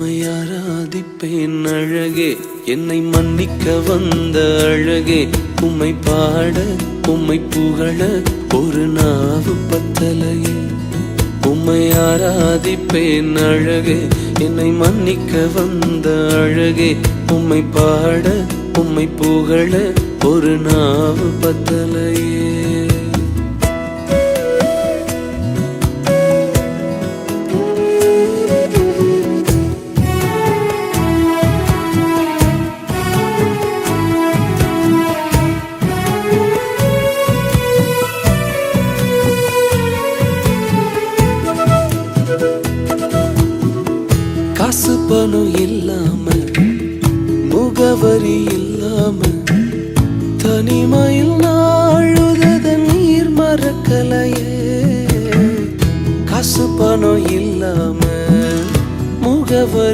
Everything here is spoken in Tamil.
ஆராதிப்பேன் அழகே, என்னை மன்னிக்க வந்த அழகே. உம்மை பாட உம்மை புகழ ஒரு நாவு பத்தலையே. உம்மை ஆராதிப்பேன் அழகே, என்னை மன்னிக்க வந்த அழகே. உம்மை பாட உம்மை புகழ ஒரு நாவு பத்தலையே. காசு பணம் இல்லாம, முகவரி இல்லாம, தனிமையில் நாழுத நீர் மறக்கலையே. காசு பணம் இல்லாம, முகவரி